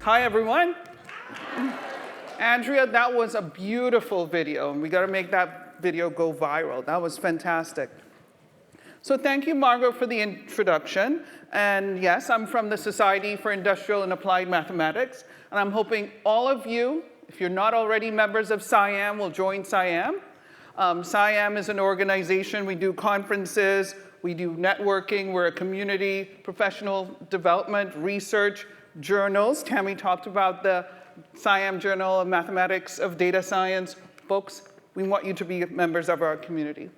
Hi, everyone. Andrea, that was a beautiful video, and we got to make that video go viral. That was fantastic. So thank you, Margot, for the introduction. And yes, I'm from the Society for Industrial and Applied Mathematics, and I'm hoping all of you, if you're not already members of SIAM, will join SIAM. SIAM is an organization. We do conferences, we do networking, we're a community, professional development, research, journals. Tammy talked about the SIAM Journal of Mathematics of Data Science. Folks, we want you to be members of our community.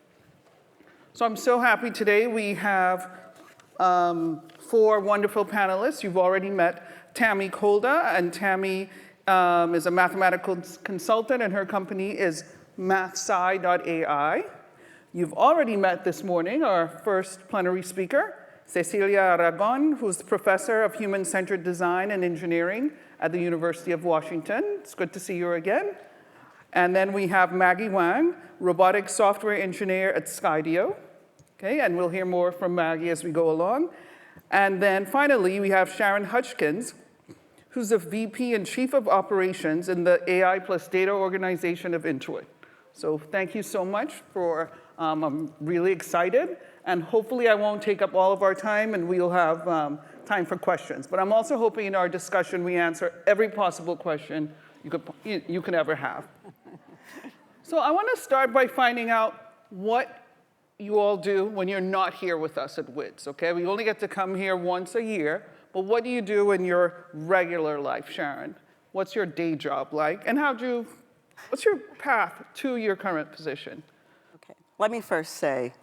So I'm so happy today we have 4 wonderful panelists. You've already met Tammy Kolda, and Tammy is a mathematical consultant, and her company is MathSci.ai. You've already met this morning our first plenary speaker, Cecilia Aragon, who's the professor of human-centered design and engineering at the University of Washington. It's good to see you again. And then we have Maggie Wang, robotics software engineer at Skydio. Okay, and we'll hear more from Maggie as we go along. And then finally, we have Sharon Hutchins, who's the VP and Chief of Operations in the AI+Data organization of Intuit. So thank you so much for, I'm really excited. And hopefully I won't take up all of our time and we'll have time for questions. But I'm also hoping in our discussion we answer every possible question you could ever have. So I want to start by finding out what you all do when you're not here with us at WiDS, okay? We only get to come here once a year, but what do you do in your regular life, Sharon? What's your day job like? And what's your path to your current position? Okay, let me first say,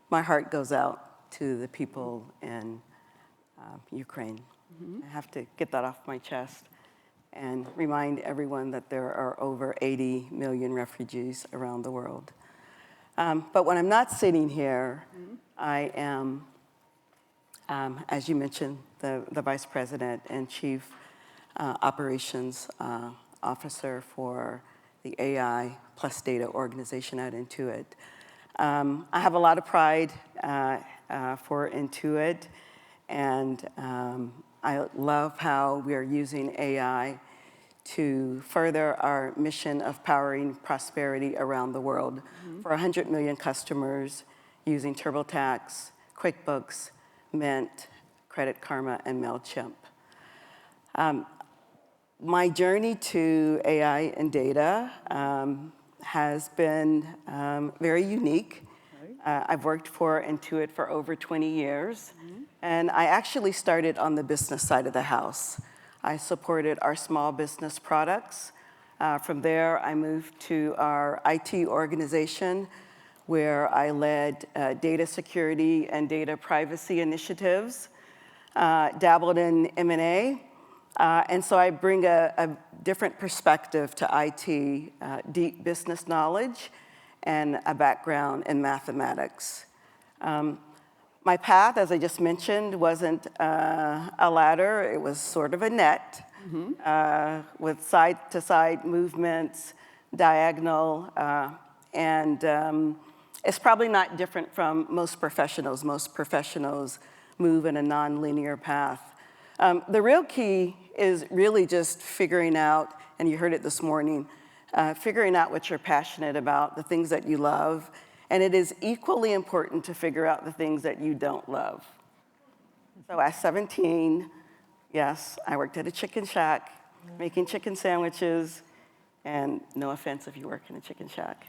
my heart goes out to the people in Ukraine. Mm-hmm. I have to get that off my chest and remind everyone that there are over 80 million refugees around the world. But when I'm not sitting here, mm-hmm. I am, as you mentioned, the Vice President and Chief Operations Officer for the AI+Data organization at Intuit. I have a lot of pride for Intuit, and I love how we are using AI to further our mission of powering prosperity around the world mm-hmm. for 100 million customers using TurboTax, QuickBooks, Mint, Credit Karma, and MailChimp. My journey to AI and data has been very unique. Right. I've worked for Intuit for over 20 years, mm-hmm. and I actually started on the business side of the house. I supported our small business products. From there, I moved to our IT organization, where I led data security and data privacy initiatives, dabbled in M&A, and so I bring a different perspective to IT, deep business knowledge, and a background in mathematics. My path, as I just mentioned, wasn't a ladder. It was sort of a net mm-hmm. With side-to-side movements, diagonal, and it's probably not different from most professionals. Most professionals move in a non-linear path. The real key is really just figuring out, and you heard it this morning, figuring out what you're passionate about, the things that you love, and it is equally important to figure out the things that you don't love. So at 17, yes, I worked at a chicken shack, making chicken sandwiches, and no offense if you work in a chicken shack.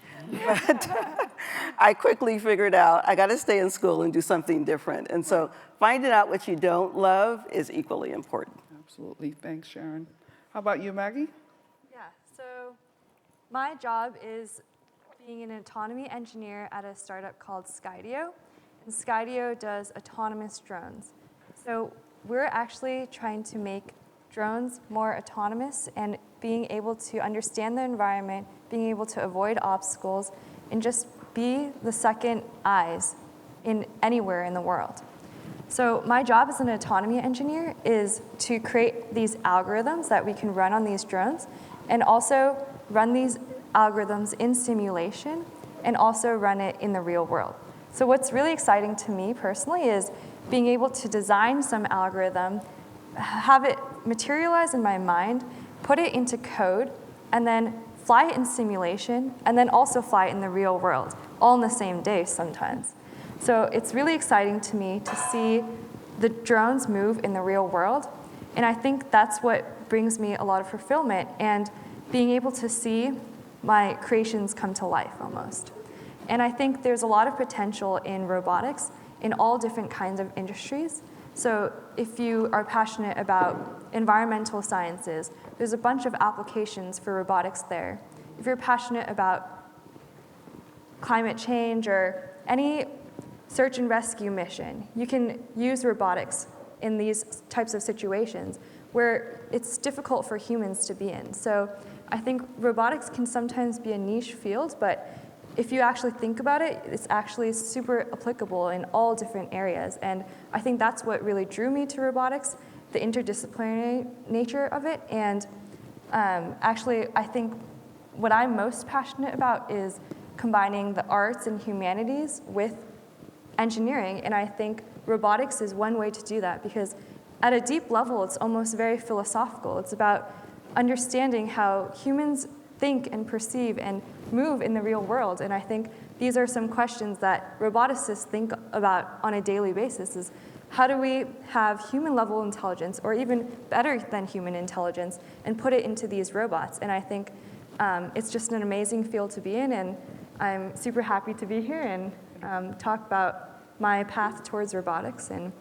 But I quickly figured out I gotta stay in school and do something different. And so finding out what you don't love is equally important. Absolutely, thanks, Sharon. How about you, Maggie? Yeah, so my job is being an autonomy engineer at a startup called Skydio. And Skydio does autonomous drones. So we're actually trying to make drones more autonomous and being able to understand the environment, being able to avoid obstacles, and just be the second eyes in anywhere in the world. So my job as an autonomy engineer is to create these algorithms that we can run on these drones, and also run these algorithms in simulation, and also run it in the real world. So what's really exciting to me personally is being able to design some algorithm have it materialize in my mind, put it into code, and then fly it in simulation, and then also fly it in the real world, all in the same day sometimes. So it's really exciting to me to see the drones move in the real world, and I think that's what brings me a lot of fulfillment, and being able to see my creations come to life almost. And I think there's a lot of potential in robotics in all different kinds of industries. So if you are passionate about environmental sciences, there's a bunch of applications for robotics there. If you're passionate about climate change or any search and rescue mission, you can use robotics in these types of situations where it's difficult for humans to be in. So I think robotics can sometimes be a niche field, but if you actually think about it, it's actually super applicable in all different areas. And I think that's what really drew me to robotics, the interdisciplinary nature of it. And actually, I think what I'm most passionate about is combining the arts and humanities with engineering. And I think robotics is one way to do that, because at a deep level, it's almost very philosophical. It's about understanding how humans think and perceive and move in the real world. And I think these are some questions that roboticists think about on a daily basis, is how do we have human level intelligence, or even better than human intelligence, and put it into these robots? And I think it's just an amazing field to be in, and I'm super happy to be here and talk about my path towards robotics and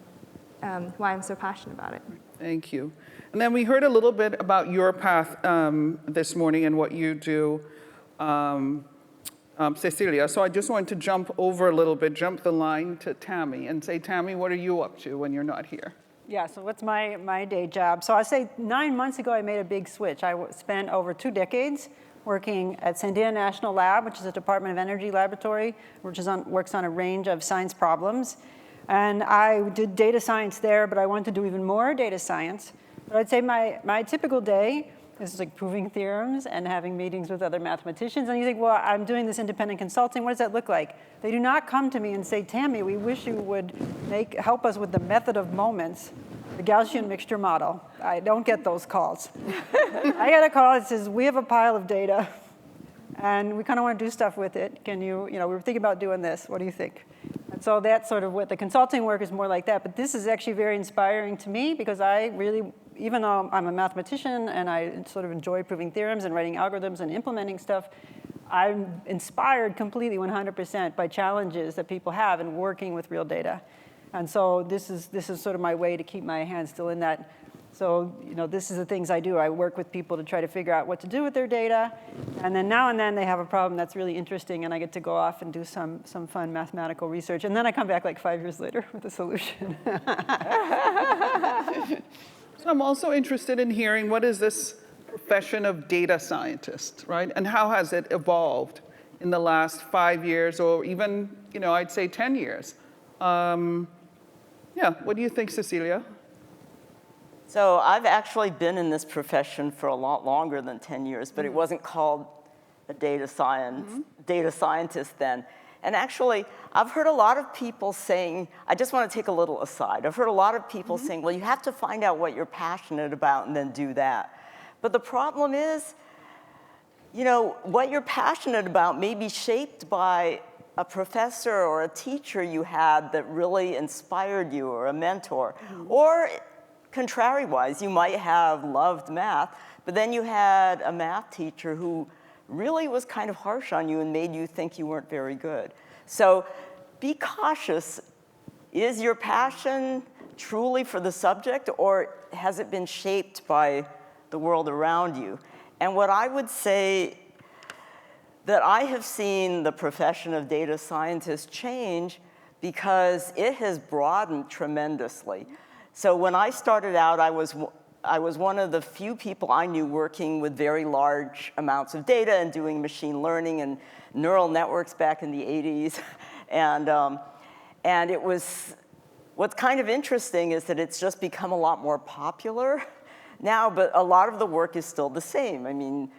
why I'm so passionate about it. Thank you. And then we heard a little bit about your path this morning and what you do, Cecilia. So I just wanted to jump over a little bit, jump the line to Tammy and say, Tammy, what are you up to when you're not here? Yeah, so what's my day job? So I say 9 months ago, I made a big switch. I spent over 2 decades working at Sandia National Lab, which is a Department of Energy laboratory, which works on a range of science problems. And I did data science there, but I wanted to do even more data science. But I'd say my typical day is like proving theorems and having meetings with other mathematicians. And you think, well, I'm doing this independent consulting. What does that look like? They do not come to me and say, Tammy, we wish you would help us with the method of moments, the Gaussian mixture model. I don't get those calls. I get a call that says, we have a pile of data, and we kind of want to do stuff with it. Can you, we were thinking about doing this. What do you think? And so that's sort of what the consulting work is more like that. But this is actually very inspiring to me, because I really, even though I'm a mathematician and I sort of enjoy proving theorems and writing algorithms and implementing stuff, I'm inspired completely 100% by challenges that people have in working with real data. And so this is sort of my way to keep my hands still in that. So this is the things I do. I work with people to try to figure out what to do with their data. And then now and then they have a problem that's really interesting, and I get to go off and do some fun mathematical research. And then I come back like 5 years later with a solution. So I'm also interested in hearing, what is this profession of data scientist, right? And how has it evolved in the last 5 years, or even, I'd say 10 years? Yeah, what do you think, Cecilia? So I've actually been in this profession for a lot longer than 10 years, but it wasn't called a data scientist then. And actually, I've heard a lot of people saying, I just want to take a little aside. I've heard a lot of people saying, well, you have to find out what you're passionate about and then do that. But the problem is, what you're passionate about may be shaped by a professor or a teacher you had that really inspired you, or a mentor. Or contrary-wise, you might have loved math, but then you had a math teacher who really was kind of harsh on you and made you think you weren't very good. So be cautious. Is your passion truly for the subject, or has it been shaped by the world around you? And what I would say, that I have seen the profession of data scientist change because it has broadened tremendously. So when I started out, I was one of the few people I knew working with very large amounts of data and doing machine learning and neural networks back in the 80s. And it was, what's kind of interesting is that it's just become a lot more popular now, but a lot of the work is still the same. I mean,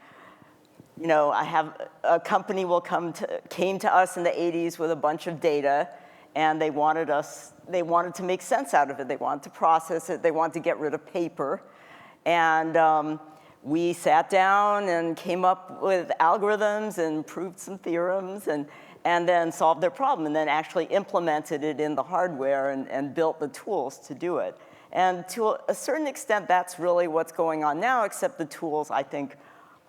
I have a company came to us in the 80s with a bunch of data, and they wanted to make sense out of it. They wanted to process it. They wanted to get rid of paper. And we sat down and came up with algorithms and proved some theorems and then solved their problem and then actually implemented it in the hardware and built the tools to do it. And to a certain extent, that's really what's going on now, except the tools, I think,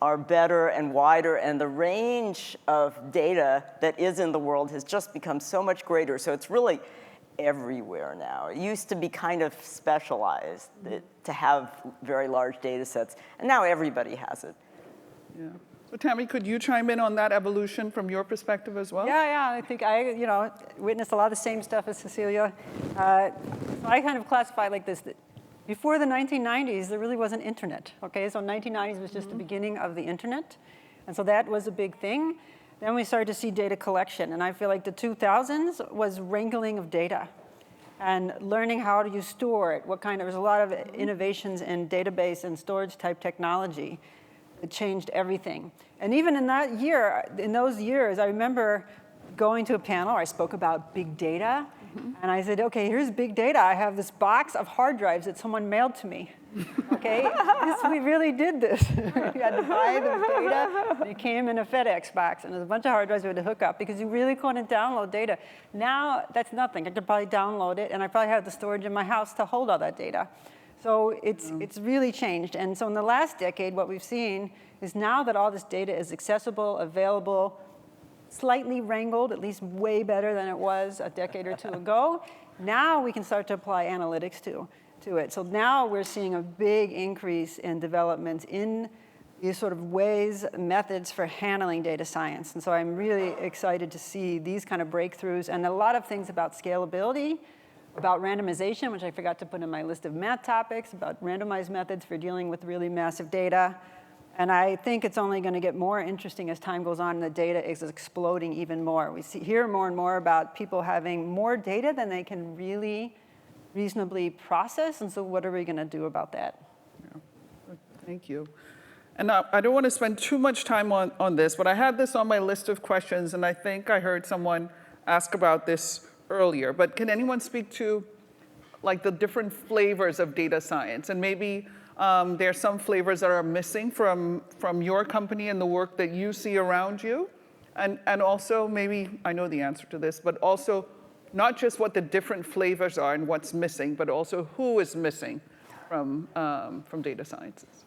are better and wider, and the range of data that is in the world has just become so much greater. So it's really everywhere now. It used to be kind of specialized to have very large data sets, and now everybody has it. Yeah. So Tammy, could you chime in on that evolution from your perspective as well? Yeah, I think I, witnessed a lot of the same stuff as Cecilia. I kind of classify it like this. That before the 1990s, there really wasn't internet, okay? So 1990s was just the beginning of the internet. And so that was a big thing. Then we started to see data collection. And I feel like the 2000s was wrangling of data and learning how do you store it. There's a lot of innovations in database and storage type technology. It changed everything. And even in those years, I remember going to a panel where I spoke about big data. And I said, okay, here's big data. I have this box of hard drives that someone mailed to me. Okay, we really did this. We had to buy the data, and it came in a FedEx box, and there's a bunch of hard drives we had to hook up because you really couldn't download data. Now, that's nothing. I could probably download it, and I probably have the storage in my house to hold all that data. So it's really changed. And so in the last decade, what we've seen is now that all this data is accessible, available, slightly wrangled, at least way better than it was a decade or two ago, now we can start to apply analytics to it. So now we're seeing a big increase in developments in these sort of ways, methods for handling data science. And so I'm really excited to see these kind of breakthroughs and a lot of things about scalability, about randomization, which I forgot to put in my list of math topics, about randomized methods for dealing with really massive data. And I think it's only going to get more interesting as time goes on and the data is exploding even more. We hear more and more about people having more data than they can really reasonably process. And so what are we going to do about that? Yeah. Thank you. And I don't want to spend too much time on this, but I had this on my list of questions, and I think I heard someone ask about this earlier. But can anyone speak to like the different flavors of data science? And maybe there are some flavors that are missing from your company and the work that you see around you. And also maybe, I know the answer to this, but also not just what the different flavors are and what's missing, but also who is missing from data sciences.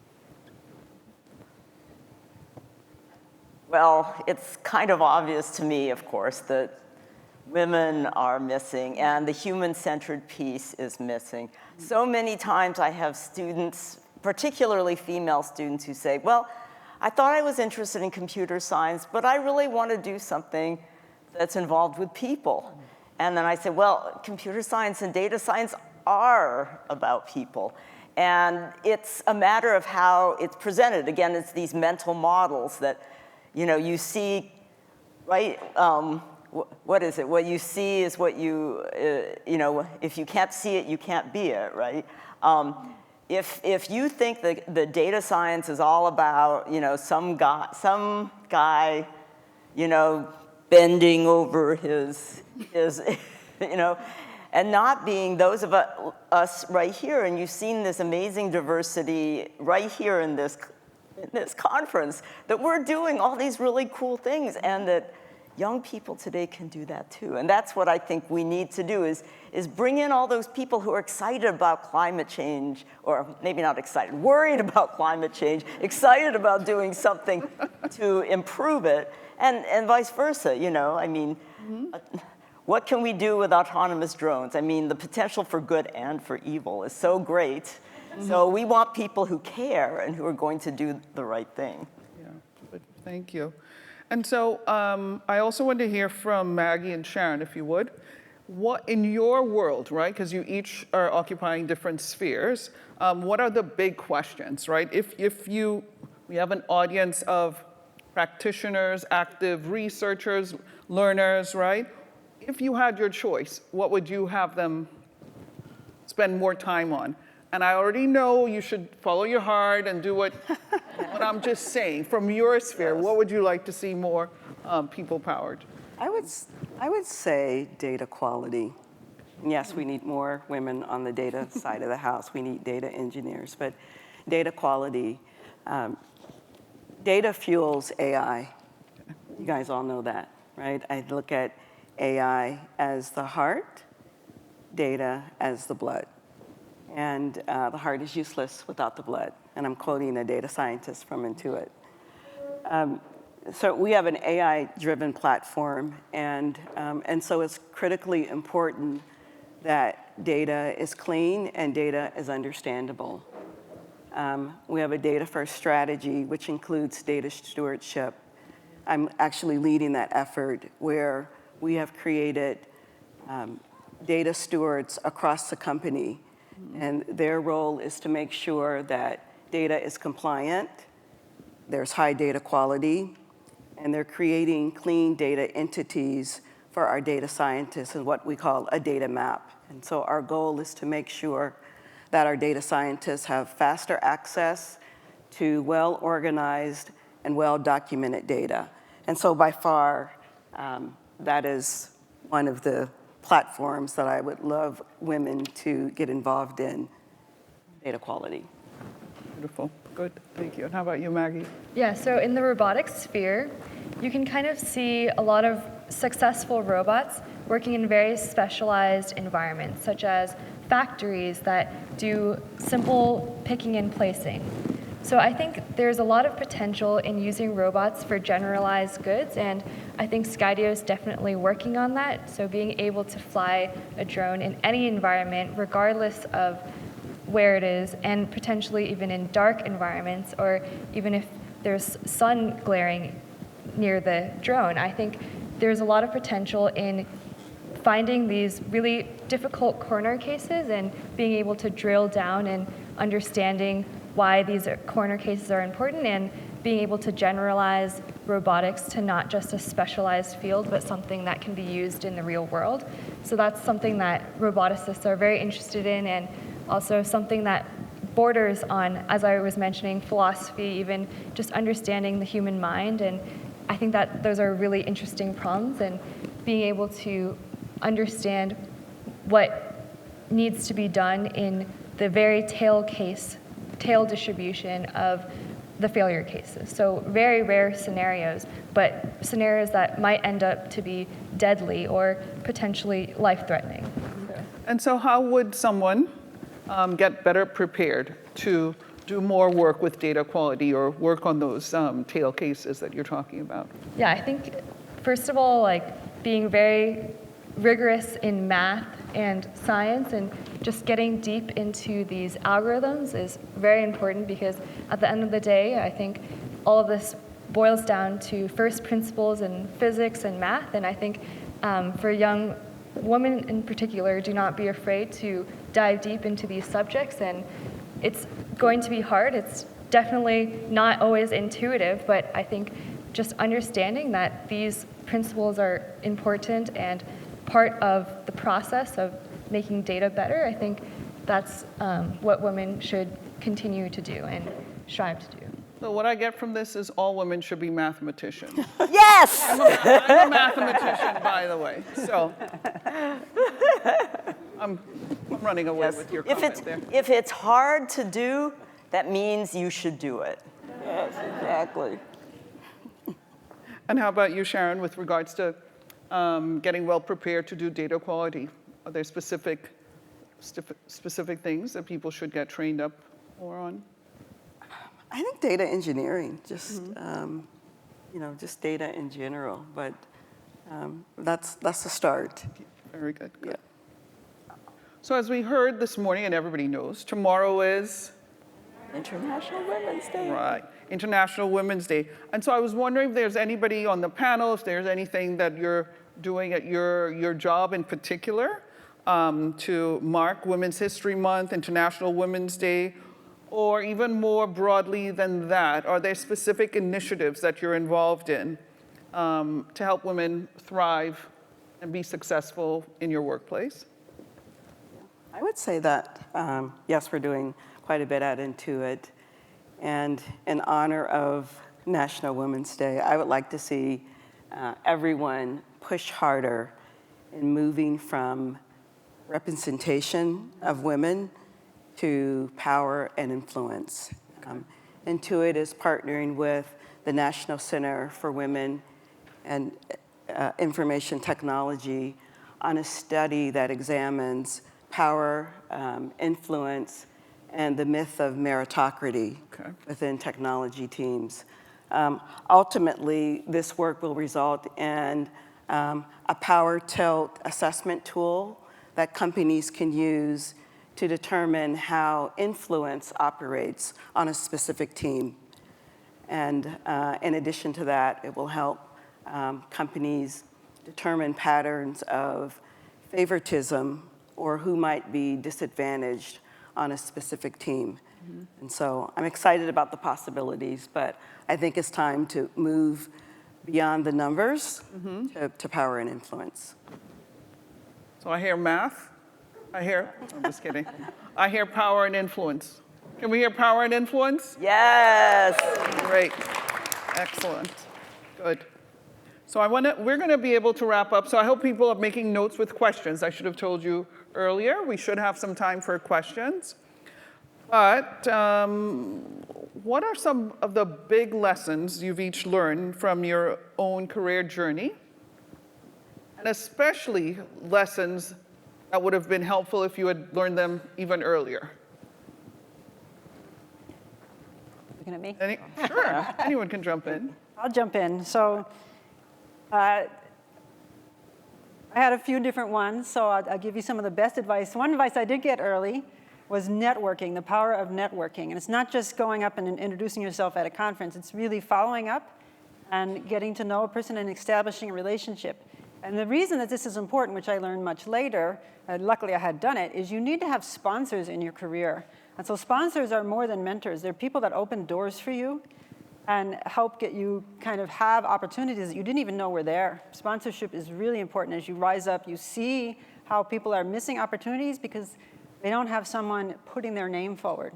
Well, it's kind of obvious to me, of course, that women are missing and the human-centered piece is missing. So many times I have students, particularly female students, who say, well, I thought I was interested in computer science, but I really want to do something that's involved with people. And then I say, well, computer science and data science are about people. And it's a matter of how it's presented. Again, it's these mental models that, you see, right? What is it? What you see is what you, if you can't see it, you can't be it, right? If you think that the data science is all about, some guy, bending over his and not being those of us right here, and you've seen this amazing diversity right here in this conference, that we're doing all these really cool things, and that young people today can do that too. And that's what I think we need to do is bring in all those people who are excited about climate change, or maybe not excited, worried about climate change, excited about doing something to improve it, and vice versa, what can we do with autonomous drones? I mean, the potential for good and for evil is so great. So we want people who care and who are going to do the right thing. Yeah, good. Thank you. And so I also want to hear from Maggie and Sharon, if you would. What, in your world, right, because you each are occupying different spheres, what are the big questions, right? If we have an audience of practitioners, active researchers, learners, right? If you had your choice, what would you have them spend more time on? And I already know you should follow your heart and do what I'm just saying. From your sphere, what would you like to see more people-powered? I would say data quality. Yes, we need more women on the data side of the house. We need data engineers, but data quality, data fuels AI. You guys all know that, right? I look at AI as the heart, data as the blood. And the heart is useless without the blood. And I'm quoting a data scientist from Intuit. So we have an AI-driven platform, and so it's critically important that data is clean and data is understandable. We have a data-first strategy, which includes data stewardship. I'm actually leading that effort where we have created data stewards across the company, and their role is to make sure that data is compliant, there's high data quality, and they're creating clean data entities for our data scientists in what we call a data map. And so our goal is to make sure that our data scientists have faster access to well-organized and well-documented data. And so by far, that is one of the platforms that I would love women to get involved in, data quality. Beautiful. Good. Thank you. And how about you, Maggie? Yeah, so in the robotics sphere, you can kind of see a lot of successful robots working in very specialized environments, such as factories that do simple picking and placing. So I think there's a lot of potential in using robots for generalized goods, and I think Skydio is definitely working on that. So being able to fly a drone in any environment, regardless of where it is, and potentially even in dark environments, or even if there's sun glaring near the drone. I think there's a lot of potential in finding these really difficult corner cases and being able to drill down and understanding why these corner cases are important, and being able to generalize robotics to not just a specialized field, but something that can be used in the real world. So that's something that roboticists are very interested in, and also something that borders on, as I was mentioning, philosophy, even just understanding the human mind. And I think that those are really interesting problems, and being able to understand what needs to be done in the very tail distribution of the failure cases. So very rare scenarios, but scenarios that might end up to be deadly or potentially life-threatening. Okay. And so how would someone get better prepared to do more work with data quality or work on those tail cases that you're talking about? Yeah, I think, first of all, like being very rigorous in math and science and just getting deep into these algorithms is very important, because at the end of the day, I think all of this boils down to first principles in physics and math. And I think for young women in particular, do not be afraid to dive deep into these subjects. And it's going to be hard. It's definitely not always intuitive, but I think just understanding that these principles are important and part of the process of making data better, I think that's what women should continue to do and strive to do. So what I get from this is all women should be mathematicians. Yes! I'm a mathematician, by the way, so I'm running away with your comment there. If it's hard to do, that means you should do it. Yes, exactly. And how about you, Sharon, with regards to getting well prepared to do data quality? Are there specific things that people should get trained up more on? I think data engineering, just just data in general. But that's the start. Very good. Good. Yeah. So as we heard this morning, and everybody knows, tomorrow is International Women's Day. right, International Women's Day. And so I was wondering if there's anybody on the panel, if there's anything that you're doing at your job in particular to mark Women's History Month, International Women's Day, or even more broadly than that. Are there specific initiatives that you're involved in to help women thrive and be successful in your workplace? I would say that, yes, we're doing quite a bit at Intuit. And in honor of National Women's Day, I would like to see everyone push harder in moving from representation of women to power and influence. Intuit is partnering with the National Center for Women and Information Technology on a study that examines power, influence, and the myth of meritocracy within technology teams. Ultimately, this work will result in a power tilt assessment tool that companies can use to determine how influence operates on a specific team. And in addition to that, it will help companies determine patterns of favoritism or who might be disadvantaged on a specific team. And so I'm excited about the possibilities, but I think it's time to move beyond the numbers to power and influence. So I hear math. I'm just kidding. I hear power and influence. Can we hear power and influence? Yes. Great. Excellent. Good. So we're going to be able to wrap up. So I hope people are making notes with questions. I should have told you earlier. We should have some time for questions. But what are some of the big lessons you've each learned from your own career journey? And especially lessons that would have been helpful if you had learned them even earlier. Looking at me? Sure, anyone can jump in. I'll jump in. So I had a few different ones, so I'll give you some of the best advice. One advice I did get early was networking, the power of networking. And it's not just going up and introducing yourself at a conference. It's really following up and getting to know a person and establishing a relationship. And the reason that this is important, which I learned much later, luckily I had done it, is you need to have sponsors in your career. And so sponsors are more than mentors. They're people that open doors for you and help get you kind of have opportunities that you didn't even know were there. Sponsorship is really important. As you rise up, you see how people are missing opportunities because they don't have someone putting their name forward.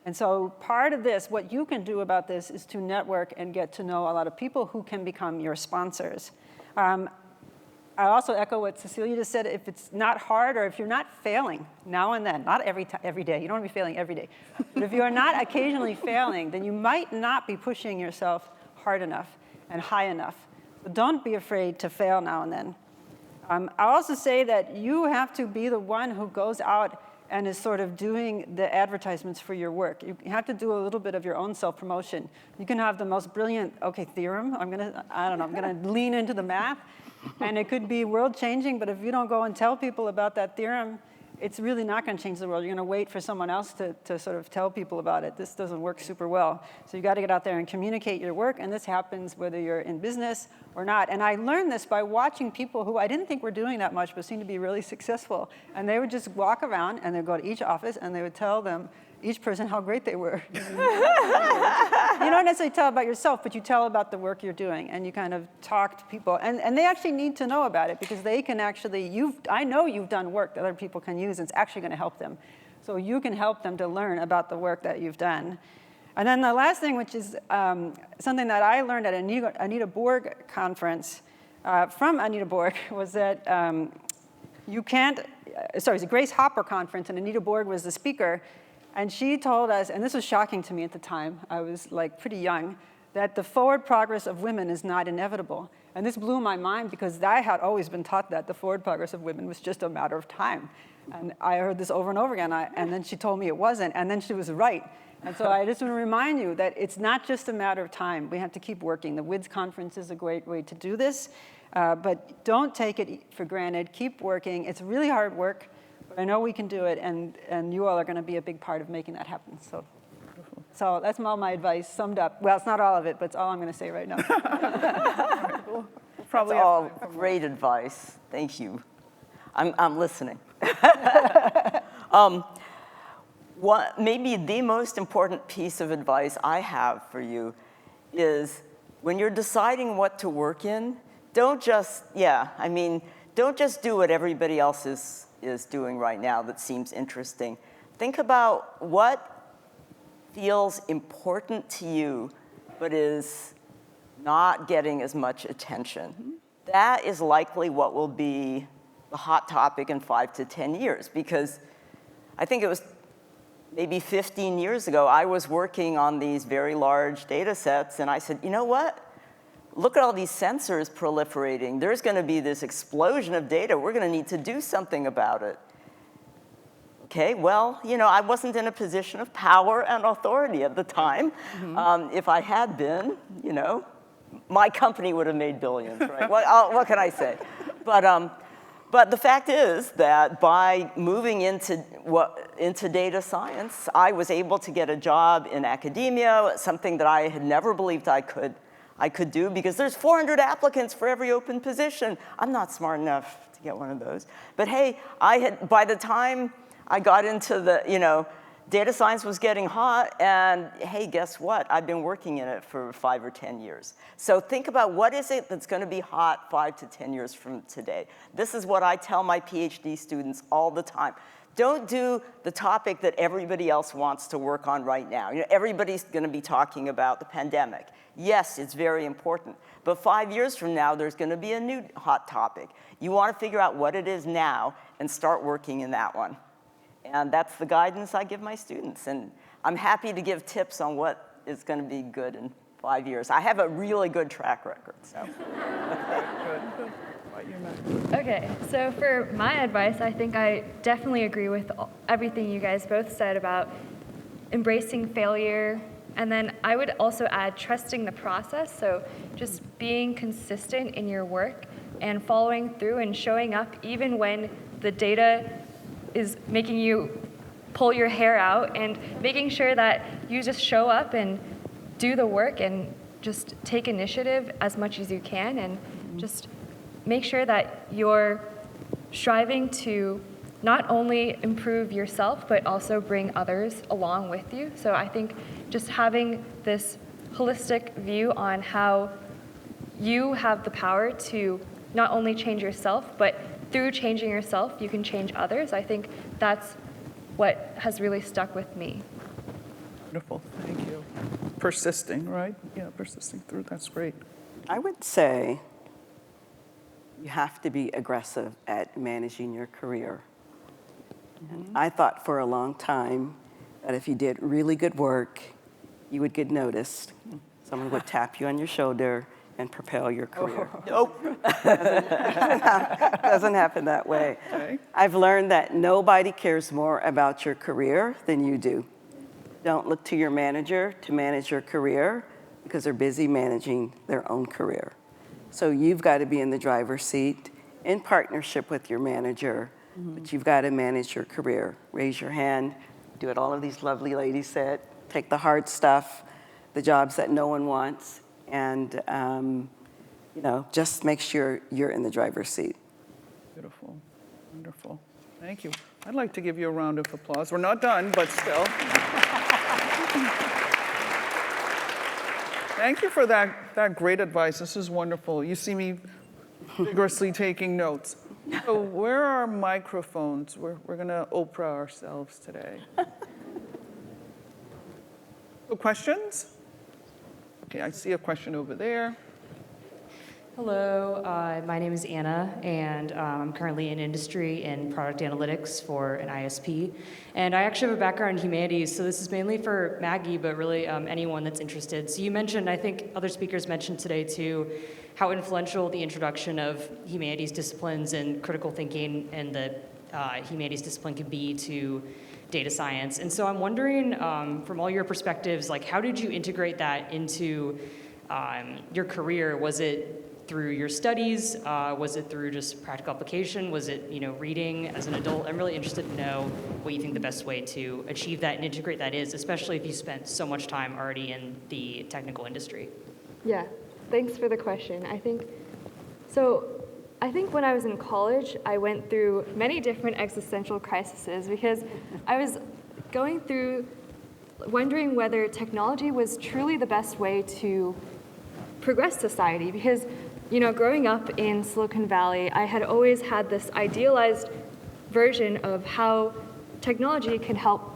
And so part of this, what you can do about this is to network and get to know a lot of people who can become your sponsors. I also echo what Cecilia just said. If it's not hard or if you're not failing now and then, not every day, you don't want to be failing every day. But if you are not occasionally failing, then you might not be pushing yourself hard enough and high enough. So don't be afraid to fail now and then. I also say that you have to be the one who goes out and is sort of doing the advertisements for your work. You have to do a little bit of your own self-promotion. You can have the most brilliant, theorem. I'm gonna lean into the math. And it could be world-changing, but if you don't go and tell people about that theorem, it's really not going to change the world. You're going to wait for someone else to sort of tell people about it. This doesn't work super well. So you got to get out there and communicate your work, and this happens whether you're in business or not. And I learned this by watching people who I didn't think were doing that much, but seemed to be really successful. And they would just walk around, and they'd go to each office, and they would tell them, each person, how great they were. You don't necessarily tell about yourself, but you tell about the work you're doing, and you kind of talk to people. And they actually need to know about it, because they can actually, I know you've done work that other people can use, and it's actually going to help them. So you can help them to learn about the work that you've done. And then the last thing, which is something that I learned at Anita Borg conference from Anita Borg, was that it's a Grace Hopper conference, and Anita Borg was the speaker. And she told us, and this was shocking to me at the time, I was like pretty young, that the forward progress of women is not inevitable. And this blew my mind because I had always been taught that the forward progress of women was just a matter of time. And I heard this over and over again, and then she told me it wasn't, and then she was right. And so I just want to remind you that it's not just a matter of time. We have to keep working. The WiDS conference is a great way to do this, but don't take it for granted. Keep working. It's really hard work. I know we can do it, and you all are going to be a big part of making that happen. So that's all my advice summed up. Well, it's not all of it, but it's all I'm going to say right now. Probably all great advice. Thank you. I'm listening. Maybe the most important piece of advice I have for you is when you're deciding what to work in, don't just do what everybody else is doing right now that seems interesting. Think about what feels important to you but is not getting as much attention. that is likely what will be the hot topic in 5 to 10 years, because I think it was maybe 15 years ago, I was working on these very large data sets, and I said, you know what? Look at all these sensors proliferating. There's going to be this explosion of data. We're going to need to do something about it. Okay, well, you know, I wasn't in a position of power and authority at the time. If I had been, you know, my company would have made billions, right? What can I say? But the fact is that by moving into data science, I was able to get a job in academia, something that I had never believed I could do, because there's 400 applicants for every open position. I'm not smart enough to get one of those. But hey, by the time I got into the, you know, data science was getting hot, and hey, guess what? I've been working in it for 5 or 10 years. So think about what is it that's going to be hot 5 to 10 years from today. This is what I tell my PhD students all the time. Don't do the topic that everybody else wants to work on right now. You know, everybody's going to be talking about the pandemic. Yes, it's very important. But 5 years from now, there's going to be a new hot topic. You want to figure out what it is now and start working in that one. And that's the guidance I give my students. And I'm happy to give tips on what is going to be good in 5 years. I have a really good track record, so. Good. Okay, so for my advice, I think I definitely agree with everything you guys both said about embracing failure. And then I would also add trusting the process. So just being consistent in your work and following through and showing up even when the data is making you pull your hair out, and making sure that you just show up and do the work and just take initiative as much as you can, and just make sure that you're striving to not only improve yourself, but also bring others along with you. So I think just having this holistic view on how you have the power to not only change yourself, but through changing yourself, you can change others. I think that's what has really stuck with me. Wonderful, thank you. Persisting, right? Yeah, persisting through, that's great. I would say you have to be aggressive at managing your career. And I thought for a long time that if you did really good work, you would get noticed. Someone would tap you on your shoulder and propel your career. Nope. Doesn't happen that way. Okay. I've learned that nobody cares more about your career than you do. Don't look to your manager to manage your career, because they're busy managing their own career. So you've got to be in the driver's seat in partnership with your manager, but you've got to manage your career. Raise your hand, do what all of these lovely ladies said, take the hard stuff, the jobs that no one wants, and you know, just make sure you're in the driver's seat. Beautiful, wonderful. Thank you. I'd like to give you a round of applause. We're not done, but still. Thank you for that great advice. This is wonderful. You see me vigorously taking notes. So where are our microphones? We're going to Oprah ourselves today. So questions? Okay, I see a question over there. Hello, my name is Anna, and I'm currently in industry in product analytics for an ISP. And I actually have a background in humanities, so this is mainly for Maggie, but really anyone that's interested. So you mentioned, I think other speakers mentioned today too, how influential the introduction of humanities disciplines and critical thinking and the humanities discipline can be to data science. And so I'm wondering, from all your perspectives, like how did you integrate that into your career? Was it through your studies? Was it through just practical application? Was it, you know, reading as an adult? I'm really interested to know what you think the best way to achieve that and integrate that is, especially if you spent so much time already in the technical industry. Yeah, thanks for the question. I think when I was in college, I went through many different existential crises because I was going through wondering whether technology was truly the best way to progress society, because, you know, growing up in Silicon Valley, I had always had this idealized version of how technology can help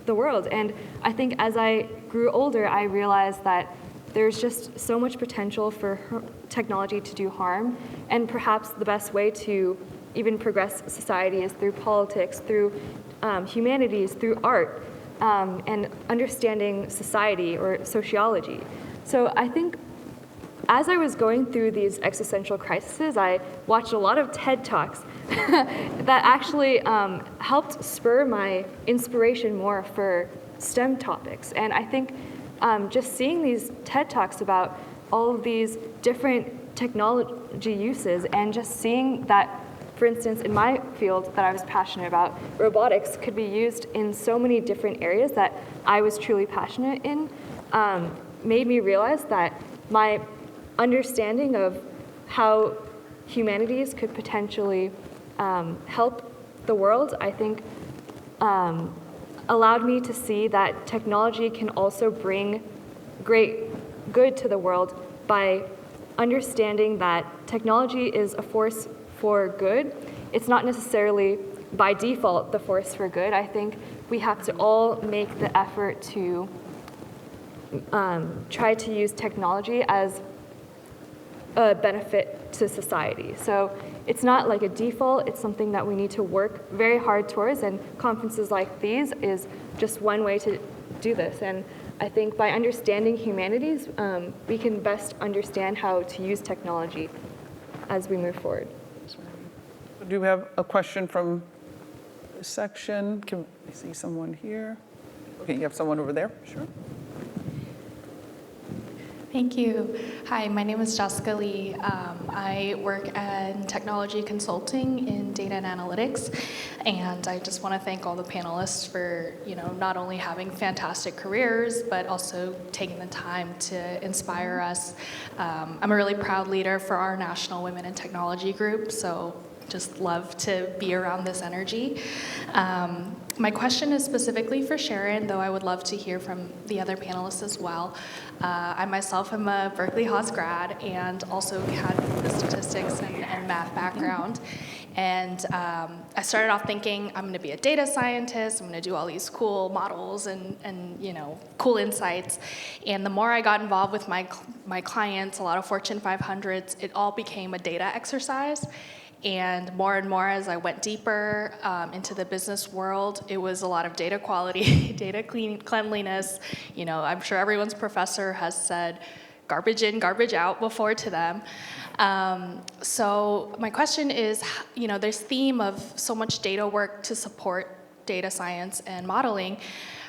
the world. And I think as I grew older, I realized that there's just so much potential for technology to do harm, and perhaps the best way to even progress society is through politics, through humanities, through art, and understanding society or sociology. So I think as I was going through these existential crises, I watched a lot of TED Talks that actually helped spur my inspiration more for STEM topics. And I think just seeing these TED Talks about all of these different technology uses, and just seeing that, for instance, in my field that I was passionate about, robotics could be used in so many different areas that I was truly passionate in, made me realize that my understanding of how humanities could potentially help the world, I think, allowed me to see that technology can also bring great good to the world by understanding that technology is a force for good. It's not necessarily by default the force for good. I think we have to all make the effort to try to use technology as a benefit to society. So it's not like a default, it's something that we need to work very hard towards, and conferences like these is just one way to do this. And I think by understanding humanities, we can best understand how to use technology as we move forward. Do we have a question from this section? Can I see someone here? Okay, you have someone over there? Sure. Thank you. Hi, my name is Jessica Lee. I work in technology consulting in data and analytics, and I just want to thank all the panelists for, not only having fantastic careers, but also taking the time to inspire us. I'm a really proud leader for our National Women in Technology group, so just love to be around this energy. My question is specifically for Sharon, though I would love to hear from the other panelists as well. I myself am a Berkeley Haas grad and also had the statistics and math background. And I started off thinking, I'm gonna be a data scientist, I'm gonna do all these cool models and cool insights. And the more I got involved with my clients, a lot of Fortune 500s, it all became a data exercise. And more as I went deeper into the business world, it was a lot of data quality, data cleanliness. I'm sure everyone's professor has said garbage in, garbage out before to them. So my question is, there's theme of so much data work to support data science and modeling.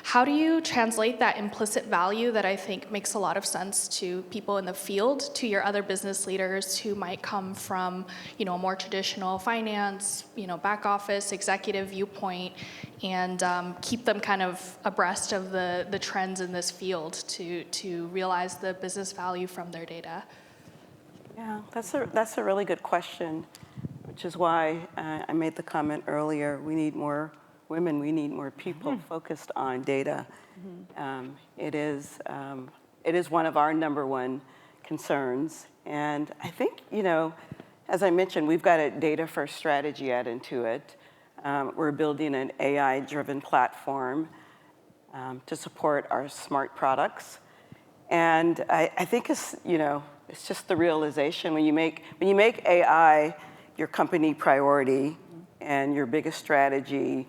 How do you translate that implicit value that I think makes a lot of sense to people in the field, to your other business leaders who might come from, a more traditional finance, back office, executive viewpoint, and keep them kind of abreast of the trends in this field to realize the business value from their data? Yeah, that's a really good question, which is why I made the comment earlier, we need more women, we need more people focused on data. It is one of our number one concerns. And I think, as I mentioned, we've got a data-first strategy at Intuit. We're building an AI-driven platform to support our smart products. And I think it's just the realization when you make AI your company priority and your biggest strategy,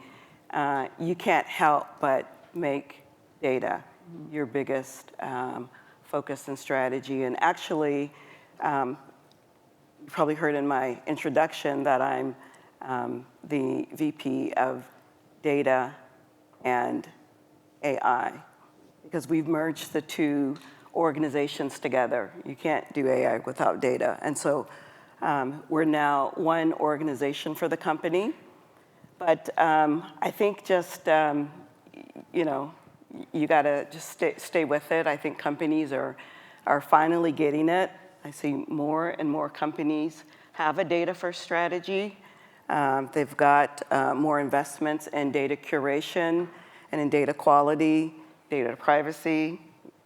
you can't help but make data your biggest focus and strategy. And actually, you probably heard in my introduction that I'm the VP of Data and AI, because we've merged the two organizations together. You can't do AI without data. And so we're now one organization for the company. But I think just, you gotta just stay with it. I think companies are finally getting it. I see more and more companies have a data-first strategy. They've got more investments in data curation and in data quality, data privacy.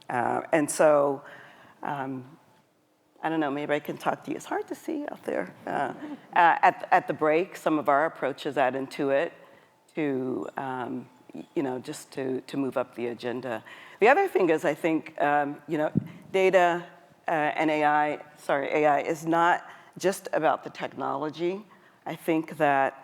And so, I don't know, maybe I can talk to you. It's hard to see out there. At the break, some of our approaches at Intuit to, just to move up the agenda. The other thing is, I think, data and AI is not just about the technology. I think that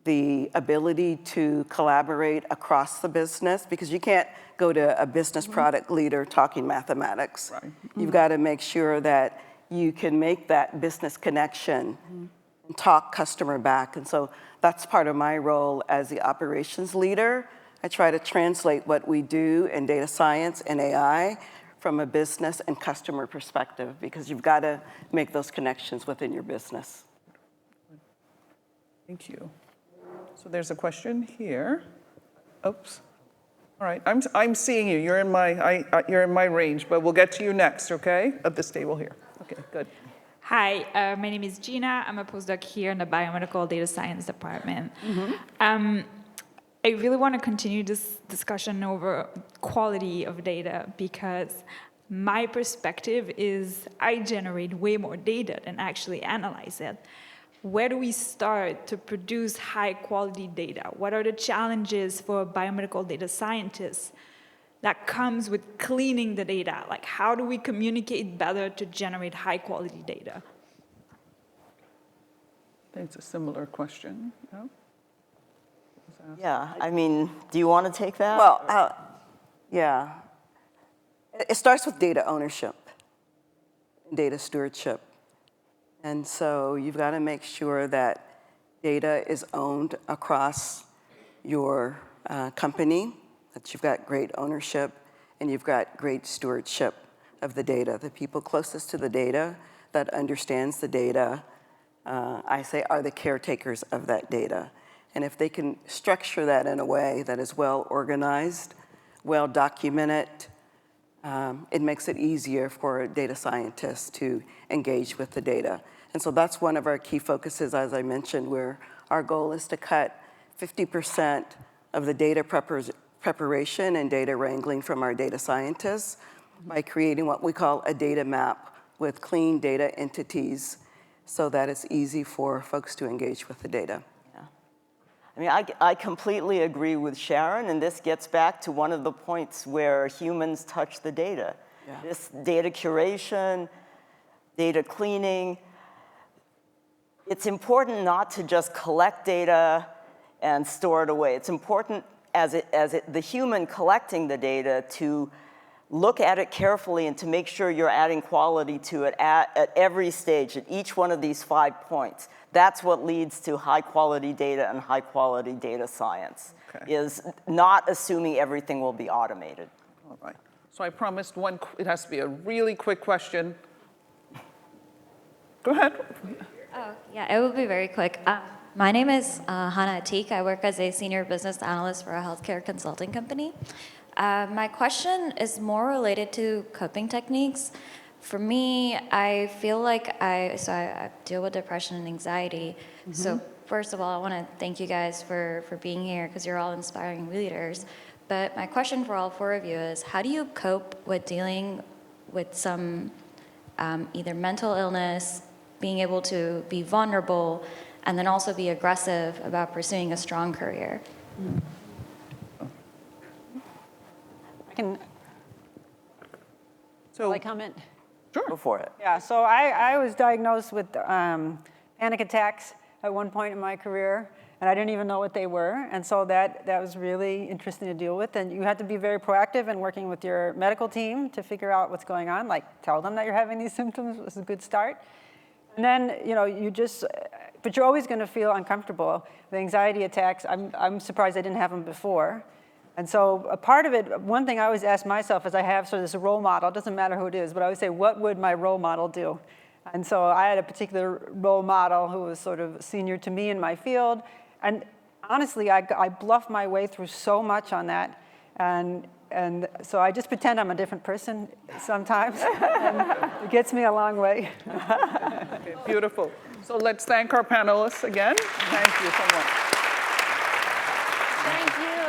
the ability to collaborate across the business, because you can't go to a business product leader talking mathematics. Right. You've got to make sure that you can make that business connection and talk customer back. And so that's part of my role as the operations leader. I try to translate what we do in data science and AI from a business and customer perspective, because you've got to make those connections within your business. Thank you. So there's a question here. Oops. All right, I'm seeing you. You're in my range, but we'll get to you next, okay? At this table here. Okay, good. Hi, my name is Gina. I'm a postdoc here in the Biomedical Data Science Department. I really want to continue this discussion over quality of data, because my perspective is I generate way more data than actually analyze it. Where do we start to produce high quality data? What are the challenges for biomedical data scientists that comes with cleaning the data? Like, how do we communicate better to generate high quality data? I think it's a similar question. No? Yeah, I mean, do you want to take that? Well, yeah. It starts with data ownership, data stewardship. And so you've got to make sure that data is owned across your company, that you've got great ownership, and you've got great stewardship of the data. The people closest to the data that understands the data, I say, are the caretakers of that data. And if they can structure that in a way that is well organized, well documented, it makes it easier for data scientists to engage with the data. And so that's one of our key focuses, as I mentioned, where our goal is to cut 50% of the data preparation and data wrangling from our data scientists by creating what we call a data map with clean data entities so that it's easy for folks to engage with the data. I mean, I completely agree with Sharon, and this gets back to one of the points where humans touch the data. Yeah. This data curation, data cleaning. It's important not to just collect data and store it away. It's important the human collecting the data to look at it carefully and to make sure you're adding quality to it at every stage, at each one of these 5 points. That's what leads to high quality data and high quality data science, is not assuming everything will be automated. All right. So I promised it has to be a really quick question. Go ahead. Oh, yeah, it will be very quick. My name is Hannah Atik. I work as a senior business analyst for a healthcare consulting company. My question is more related to coping techniques. For me, I feel like I deal with depression and anxiety. So first of all, I want to thank you guys for being here, because you're all inspiring leaders. But my question for all 4 of you is, how do you cope with dealing with some either mental illness, being able to be vulnerable, and then also be aggressive about pursuing a strong career? Will I comment? Sure. Go for it. Yeah, so I was diagnosed with panic attacks at one point in my career, and I didn't even know what they were. And so that was really interesting to deal with. And you have to be very proactive in working with your medical team to figure out what's going on. Like, tell them that you're having these symptoms was a good start. And then, but you're always going to feel uncomfortable. The anxiety attacks, I'm surprised I didn't have them before. And so a part of it, one thing I always ask myself is I have sort of this role model, it doesn't matter who it is, but I always say, what would my role model do? And so I had a particular role model who was sort of senior to me in my field. And honestly, I bluffed my way through so much on that. And so I just pretend I'm a different person sometimes. And it gets me a long way. Okay, beautiful. So let's thank our panelists again. Thank you so much. Thank you.